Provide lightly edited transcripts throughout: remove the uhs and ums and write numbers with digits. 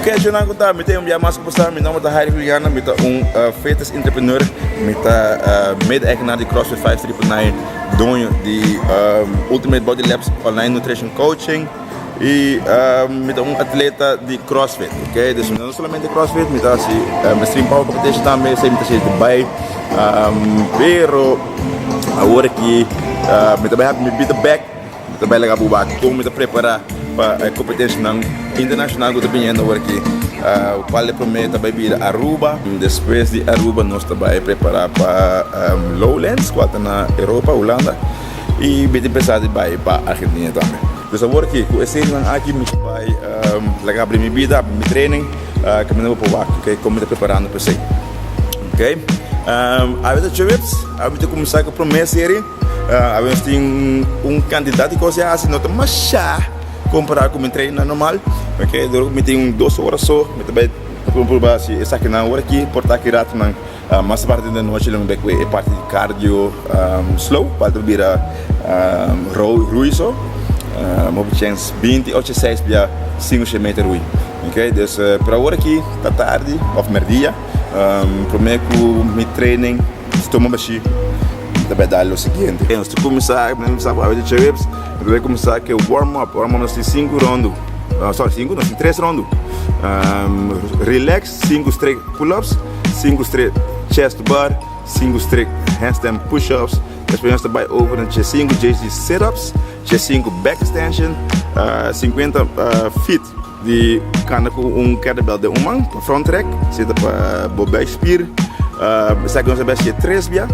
Oké, Jonan, ik heb meteen een masker bestaan. Mijn naam is Harry Juliana. Ik ben een fitness entrepreneur. Ik ben mede-eigenaar die CrossFit 53.9. Doe die Ultimate Body Labs online nutrition coaching. E met een atleta die CrossFit. Oké, dus não somente CrossFit, met als een stream power competition também, sempre está erbij. Pero agora que met daarbij heb ik mijn bitter back. Met daarbij lekker boebak. Kom met de preparar para a competição internacional que eu agora aqui. O qual promete também vir a Aruba. Depois de Aruba nós também preparar para Lowlands, que está na Europa, Holanda. E bem pensado para a Argentina também. Então agora aqui, com esse ano aqui, eu vai legal abrir minha vida, minha training, que eu vou para o como estou preparando para isso. Ok? A vida de Chips, a vida começar com a promessa série. A gente tem candidato que você assim, não tem mais chá. Comparar com o meu treino normal, ok? Eu tenho 2 horas só, eu também provar se essa aqui na hora aqui, portar aqui rato, mas parte da noite eu não é parte de cardio slow, para vir a ruizo, uma chance 20 ou 6 para 5 metros rui, ok? Então para hora aqui, tá tarde, ou meio-dia, prometo que o meu treino estou mais também dar o seguinte. Antes de começar a fazer de chips, eu vou começar com o warm-up. Warm-up nós temos 5 rondos. Só 5, nós temos 3 rondos. Relax, 5 straight pull-ups, 5 straight chest bar, 5 straight handstand push-ups. Depois nós também over no 5 JC sit-ups, 5 back extension, 50 feet de cana com kettlebell de mão, para front track, senta para back spear. Sabe nós também 3 via.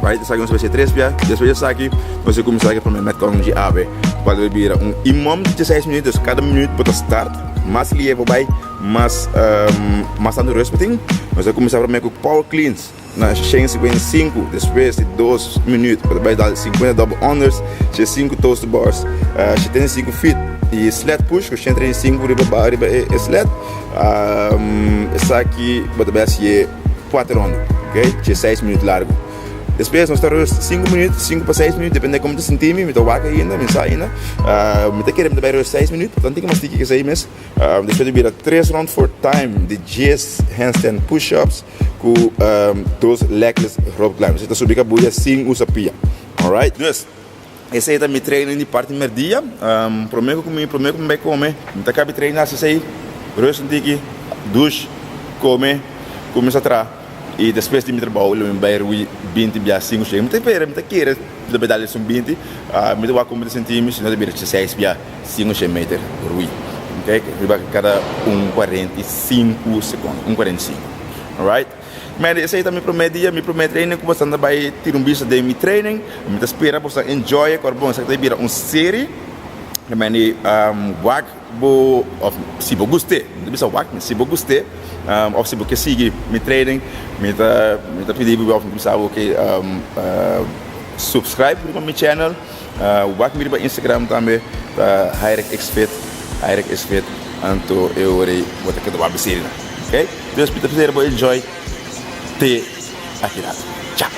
Right, isso aqui vai ser 3 dias. Depois disso aqui, você começa a prometer com de ave. Pode vir imam de 6 minutos, cada minuto para start. Mas ele vai mais ando respeiting. Você começa a prometer com power cleans. Na chance 55, depois de 2 minutos, para dar 50 double unders, 5 toast bars, 75 feet e sled push, com 35 riba sled. Isso aqui vai ser 4 rondas, ok? 6 minutos largo. Depois nós estamos 5 minutos, 5 para 6 minutos, depende de como você sentir, me estou vaca ainda, me sai ainda. Me está querendo dar 6 minutos, portanto tem que mastigar que sair mesmo. Depois de vir a 3 rounds for time de GS handstand push-ups com 2 legless rope climbs. Então subir a buia sem usar pia. Alright? Dus, esse é também treino de parte do meu dia. Prometo que me vai comer. Me está acabando de treinar, se sair, rosto aqui, duche, comer, começa a trabalhar. E depois de me trabalhar, eu me 20 via 5 cheio. Muita pera, muita queira, de medalha são 20. Me dá como centímetros, não deve ser 6 via 5 metros rui. Ok? Cada 1,45 segundos, 1,45. Alright? Mas esse aí também promete treino, que você vai ter bicho de meu treino. Me espera para você enjoy, quando você vai vir série. Mas wag bo of se você gostar, não bisa wag, se você gostar, ou se você seguir meu treino, me tá pedindo para você que subscribe para meu channel, wag me para Instagram também, Hyrek Xfit, anto eu orei vou ter que dar uma ok? Deus pita fazer enjoy te aqui. Tchau.